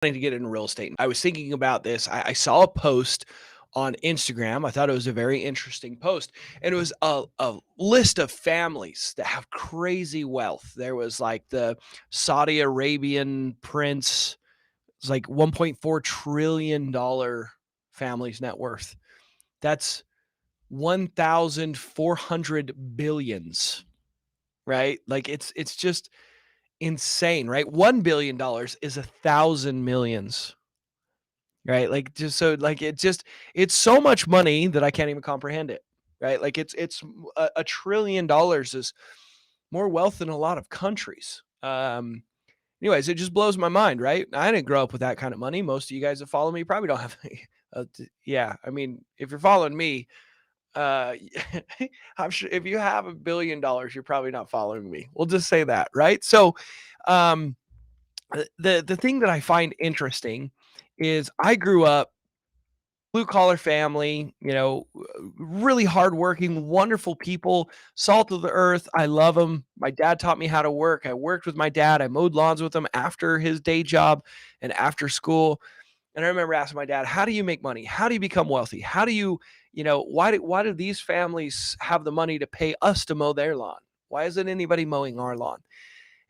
To get into real estate. I was thinking about this. I saw a post on Instagram. I thought it was a very interesting post. And it was a list of families that have crazy wealth. There was like the Saudi Arabian prince, it's like $1.4 trillion family's net worth. That's 1,400 billions, right? Like it's just insane, right? $1 billion is 1,000 millions, right? Like just so like it's so much money that I can't even comprehend it, right? Like it's a trillion dollars is more wealth than a lot of countries. Anyways, it just blows my mind, right? I didn't grow up with that kind of money. Most of you guys that follow me probably don't have any. Yeah, I mean, if you're following me, uh, I'm sure if you have $1 billion, you're probably not following me. We'll just say that, right? So, um, the thing that I find interesting is I grew up blue collar family, really hardworking, wonderful people, salt of the earth. I love them. My dad taught me how to work. I worked with my dad. I mowed lawns with him after his day job and after school. And I remember asking my dad, "How do you make money? How do you become wealthy? How do you, why do these families have the money to pay us to mow their lawn? Why isn't anybody mowing our lawn?"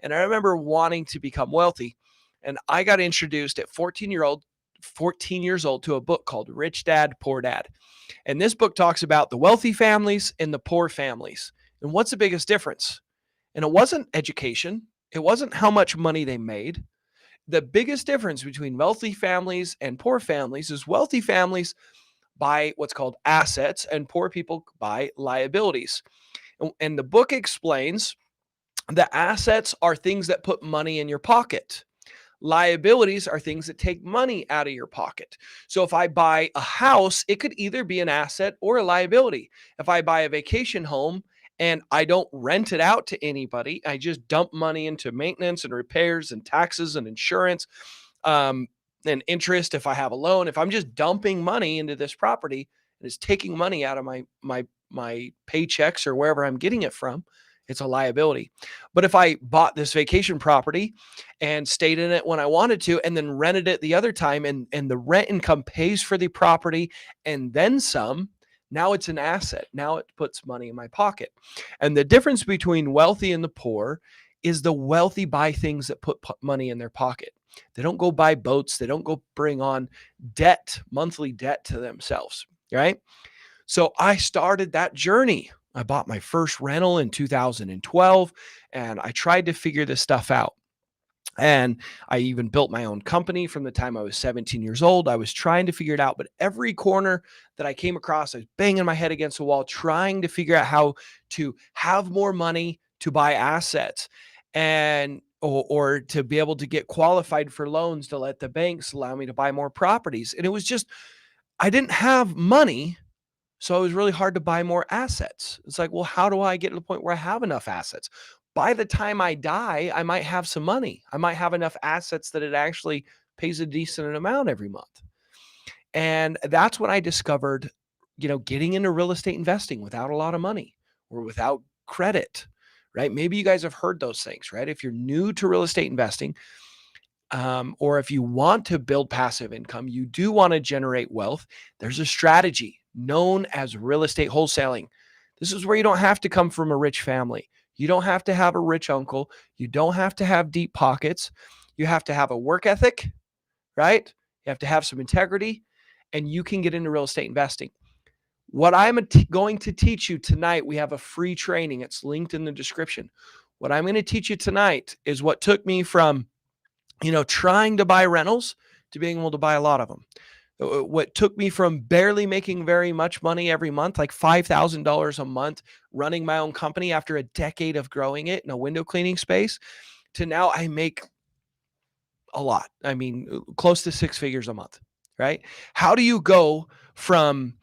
And I remember wanting to become wealthy. And I got introduced at 14 years old to a book called Rich Dad, Poor Dad. And this book talks about the wealthy families and the poor families. And what's the biggest difference? And it wasn't education, it wasn't how much money they made. The biggest difference between wealthy families and poor families is wealthy families buy what's called assets and poor people buy liabilities. And the book explains the assets are things that put money in your pocket. Liabilities are things that take money out of your pocket. So if I buy a house, it could either be an asset or a liability. If I buy a vacation home and I don't rent it out to anybody, I just dump money into maintenance and repairs and taxes and insurance, um, and interest if I have a loan. If I'm just dumping money into this property and it's taking money out of my paychecks or wherever I'm getting it from, it's a liability. But if I bought this vacation property and stayed in it when I wanted to and then rented it the other time, and the rent income pays for the property and then some, now it's an asset. Now it puts money in my pocket. And the difference between wealthy and the poor is the wealthy buy things that put money in their pocket. They don't go buy boats. They don't go bring on debt, monthly debt to themselves, right? So I started that journey. I bought my first rental in 2012 and I tried to figure this stuff out. And I even built my own company from the time I was 17 years old. I was trying to figure it out, but every corner that I came across, I was banging my head against the wall, trying to figure out how to have more money to buy assets and or to be able to get qualified for loans to let the banks allow me to buy more properties. And it was just, I didn't have money. So it was really hard to buy more assets. It's like, well, how do I get to the point where I have enough assets? By the time I die, I might have some money. I might have enough assets that it actually pays a decent amount every month. And that's when I discovered, getting into real estate investing without a lot of money or without credit, right? Maybe you guys have heard those things, right? If you're new to real estate investing, or if you want to build passive income, you do want to generate wealth, there's a strategy known as real estate wholesaling. This is where you don't have to come from a rich family. You don't have to have a rich uncle. You don't have to have deep pockets. You have to have a work ethic, right? You have to have some integrity, and you can get into real estate investing. What I'm going to teach you tonight, we have a free training. It's linked in the description. What I'm going to teach you tonight is what took me from trying to buy rentals to being able to buy a lot of them. What took me from barely making very much money every month, like $5,000 a month, running my own company after a decade of growing it in a window cleaning space, to now I make a lot. I mean, close to six figures a month, right? How do you go from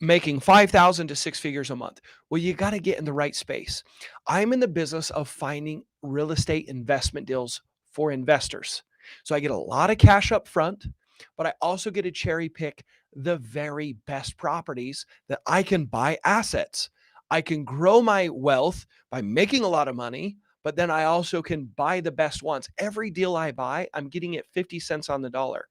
making 5,000 to six figures a month? Well, you got to get in the right space. I'm in the business of finding real estate investment deals for investors. So I get a lot of cash up front, but I also get to cherry pick the very best properties that I can buy assets. I can grow my wealth by making a lot of money, but then I also can buy the best ones. Every deal I buy, I'm getting it 50 cents on the dollar.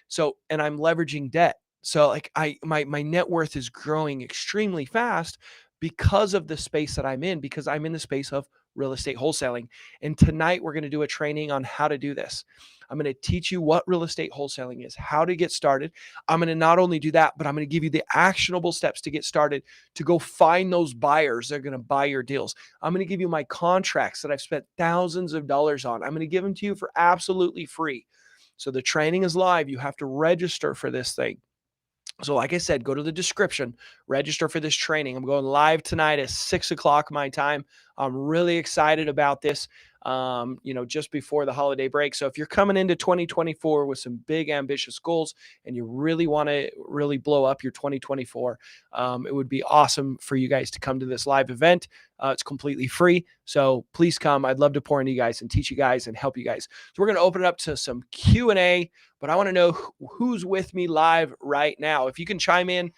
So, and I'm leveraging debt. So like my net worth is growing extremely fast because of the space that I'm in, because I'm in the space of real estate wholesaling. And tonight we're going to do a training on how to do this. I'm going to teach you what real estate wholesaling is, how to get started. I'm going to not only do that, but I'm going to give you the actionable steps to get started, to go find those buyers that are going to buy your deals. I'm going to give you my contracts that I've spent thousands of dollars on. I'm going to give them to you for absolutely free. So the training is live. You have to register for this thing. So like I said, go to the description, register for this training. I'm going live tonight at 6:00 my time. I'm really excited about this, just before the holiday break. So if you're coming into 2024 with some big ambitious goals and you really want to really blow up your 2024, it would be awesome for you guys to come to this live event. It's completely free. So please come. I'd love to pour into you guys and teach you guys and help you guys. So we're going to open it up to some Q&A, but I want to know who's with me live right now. If you can chime in,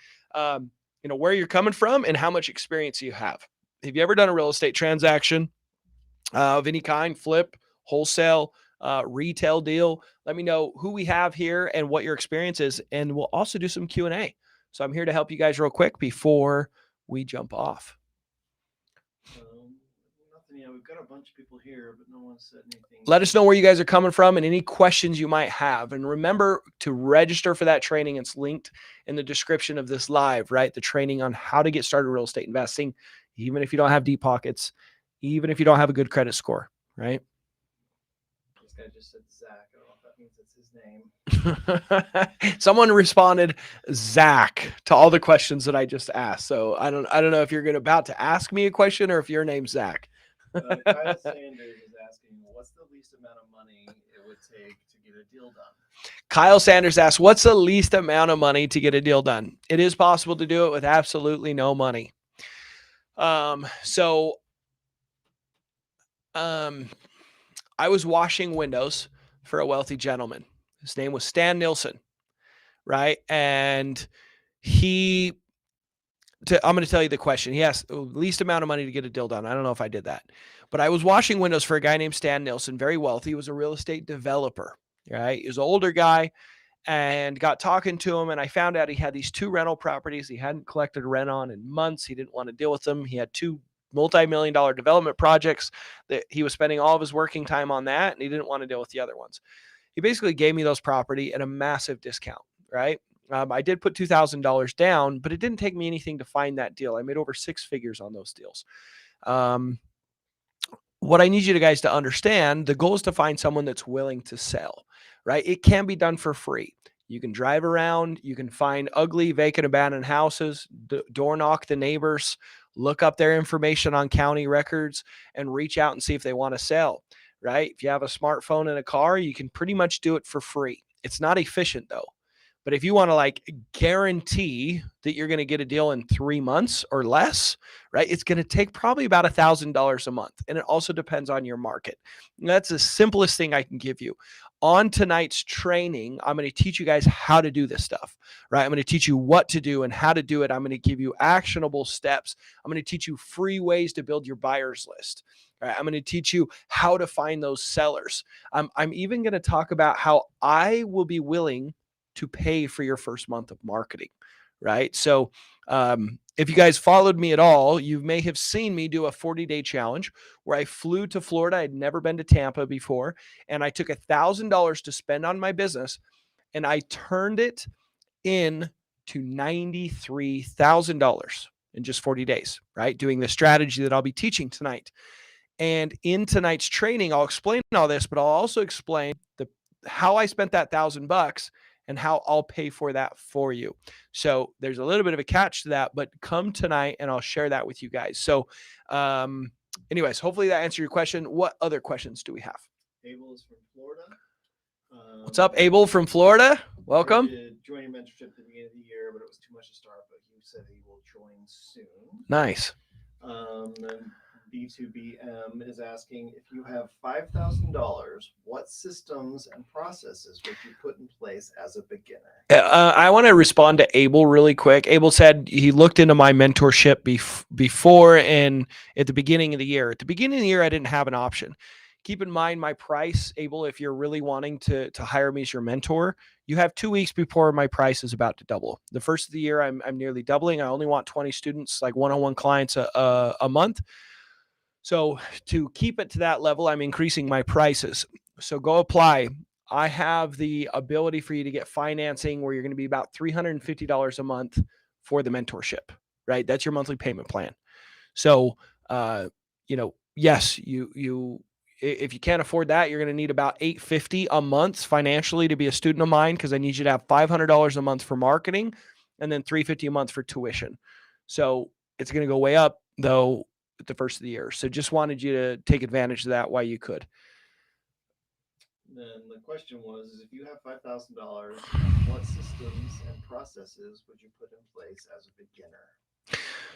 where you're coming from and how much experience you have. Have you ever done a real estate transaction of any kind, flip, wholesale, retail deal? Let me know who we have here and what your experience is, and we'll also do some Q&A. So I'm here to help you guys real quick before we jump off. Nothing yet. We've got a bunch of people here, but no one said anything. Let us know where you guys are coming from and any questions you might have. And remember to register for that training. It's linked in the description of this live, right? The training on how to get started real estate investing, even if you don't have deep pockets, even if you don't have a good credit score, right? This guy just said Zach. I don't know if that means it's his name. Someone responded Zach to all the questions that I just asked. So I don't know if you're about to ask me a question or if your name's Zach. Kyle Sanders is asking, what's the least amount of money it would take to get a deal done? Kyle Sanders asks, what's the least amount of money to get a deal done? It is possible to do it with absolutely no money. I was washing windows for a wealthy gentleman. His name was Stan Nilsson, right? And I'm going to tell you the question. He asked least amount of money to get a deal done. I don't know if I did that, but I was washing windows for a guy named Stan Nilsson, very wealthy. He was a real estate developer, right? He was an older guy, and got talking to him. And I found out he had these 2 rental properties he hadn't collected rent on in months. He didn't want to deal with them. He had 2 multi-million-dollar development projects that he was spending all of his working time on that, and he didn't want to deal with the other ones. He basically gave me those property at a massive discount, right? I did put $2,000 down, but it didn't take me anything to find that deal. I made over 6 figures on those deals. What I need you guys to understand, the goal is to find someone that's willing to sell, right? It can be done for free. You can drive around, you can find ugly, vacant, abandoned houses, door knock the neighbors, look up their information on county records, and reach out and see if they want to sell, right? If you have a smartphone and a car, you can pretty much do it for free. It's not efficient though. But if you want to guarantee that you're going to get a deal in 3 months or less, right? It's going to take probably about $1,000 a month. And it also depends on your market. And that's the simplest thing I can give you. On tonight's training, I'm going to teach you guys how to do this stuff, right? I'm going to teach you what to do and how to do it. I'm going to give you actionable steps. I'm going to teach you free ways to build your buyers list. Right? I'm going to teach you how to find those sellers. I'm even going to talk about how I will be willing to pay for your first month of marketing, right? So if you guys followed me at all, you may have seen me do a 40-day challenge where I flew to Florida. I'd never been to Tampa before, and I took $1,000 to spend on my business, and I turned it into $93,000 in just 40 days, right? Doing the strategy that I'll be teaching tonight. And in tonight's training, I'll explain all this, but I'll also explain how I spent that $1,000 and how I'll pay for that for you. So there's a little bit of a catch to that, but come tonight and I'll share that with you guys. So anyways, hopefully that answered your question. What other questions do we have? Abel is from Florida. What's up, Abel from Florida? Welcome. He did join your mentorship at the beginning of the year, but it was too much to start, but he said he will join soon. Nice. And B2BM is asking if you have $5,000, what systems and processes would you put in place as a beginner? I want to respond to Abel really quick. Abel said he looked into my mentorship before and at the beginning of the year. At the beginning of the year, I didn't have an option. Keep in mind my price, Abel, if you're really wanting to hire me as your mentor, you have 2 weeks before my price is about to double. The first of the year, I'm nearly doubling. I only want 20 students, like one-on-one clients a month. So to keep it to that level, I'm increasing my prices. So go apply. I have the ability for you to get financing where you're going to be about $350 a month for the mentorship, right? That's your monthly payment plan. So, yes, if you can't afford that, you're going to need about $850 a month financially to be a student of mine because I need you to have $500 a month for marketing and then $350 a month for tuition. So it's going to go way up though at the first of the year. So just wanted you to take advantage of that while you could. Then the question was, is if you have $5,000, what systems and processes would you put in place as a beginner?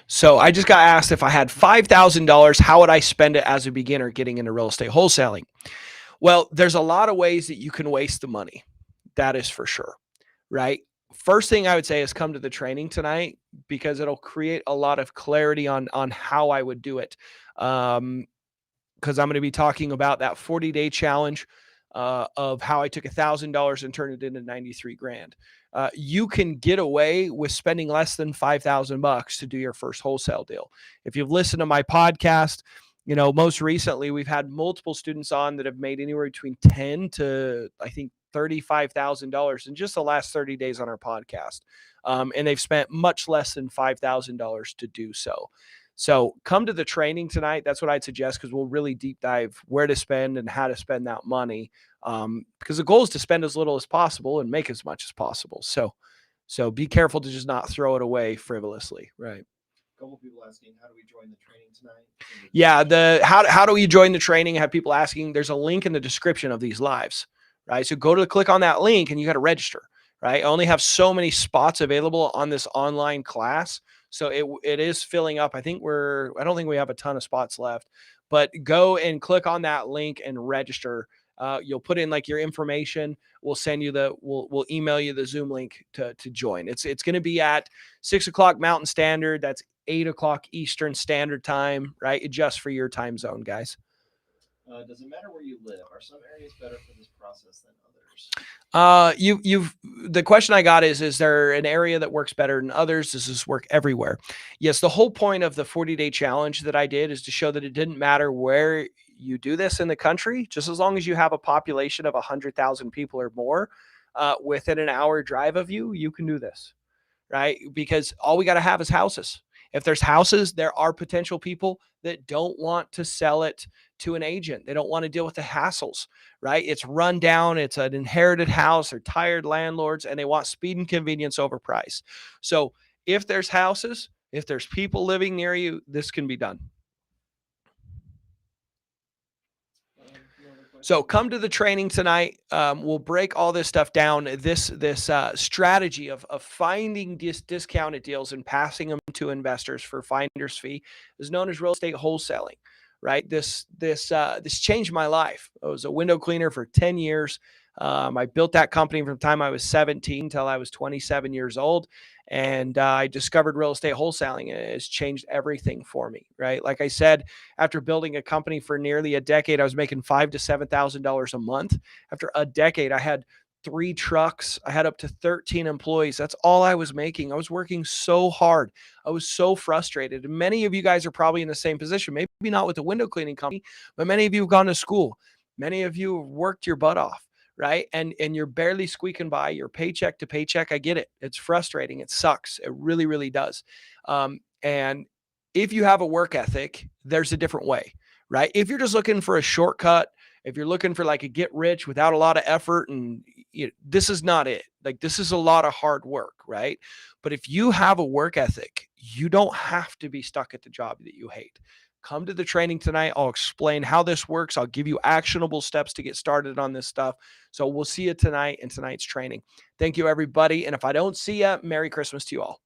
So I just got asked if I had $5,000, how would I spend it as a beginner getting into real estate wholesaling? Well, there's a lot of ways that you can waste the money. That is for sure, right? First thing I would say is come to the training tonight because it'll create a lot of clarity on how I would do it. Because I'm going to be talking about that 40-day challenge of how I took $1,000 and turned it into 93 grand. You can get away with spending less than $5,000 to do your first wholesale deal. If you've listened to my podcast, most recently we've had multiple students on that have made anywhere between $10 to I think $35,000 in just the last 30 days on our podcast. And they've spent much less than $5,000 to do so. So come to the training tonight. That's what I'd suggest because we'll really deep dive where to spend and how to spend that money. Because the goal is to spend as little as possible and make as much as possible. So be careful to just not throw it away frivolously. Right. A couple people asking, how do we join the training tonight? Yeah, how do we join the training? I have people asking. There's a link in the description of these lives, right? So click on that link and you got to register, right? I only have so many spots available on this online class. So it is filling up. I don't think we have a ton of spots left, but go and click on that link and register. You'll put in like your information. We'll we'll email you the Zoom link to join. It's going to be at 6:00 Mountain Standard. That's 8:00 Eastern Standard Time, right? Adjust for your time zone, guys. Does it matter where you live? Are some areas better for this process than others? The question I got is there an area that works better than others? Does this work everywhere? Yes. The whole point of the 40-day challenge that I did is to show that it didn't matter where you do this in the country, just as long as you have a population of 100,000 people or more, within an hour drive of you, you can do this, right? Because all we got to have is houses. If there's houses, there are potential people that don't want to sell it to an agent. They don't want to deal with the hassles, right? It's run down, it's an inherited house, or tired landlords, and they want speed and convenience over price. So if there's houses, if there's people living near you, this can be done. So come to the training tonight. We'll break all this stuff down. This strategy of finding discounted deals and passing them to investors for finder's fee is known as real estate wholesaling, right? This changed my life. I was a window cleaner for 10 years. I built that company from the time I was 17 until I was 27 years old. And I discovered real estate wholesaling. It has changed everything for me, right? Like I said, after building a company for nearly a decade, I was making $5,000 to $7,000 a month. After a decade, I had 3 trucks. I had up to 13 employees. That's all I was making. I was working so hard. I was so frustrated. And many of you guys are probably in the same position, maybe not with the window cleaning company, but many of you have gone to school. Many of you have worked your butt off, right? And you're barely squeaking by. You're paycheck to paycheck. I get it. It's frustrating. It sucks. It really, really does. And if you have a work ethic, there's a different way, right? If you're just looking for a shortcut, if you're looking for like a get rich without a lot of effort, and this is not it. Like this is a lot of hard work, right? But if you have a work ethic, you don't have to be stuck at the job that you hate. Come to the training tonight. I'll explain how this works. I'll give you actionable steps to get started on this stuff. So we'll see you tonight in tonight's training. Thank you, everybody. And if I don't see you, Merry Christmas to you all.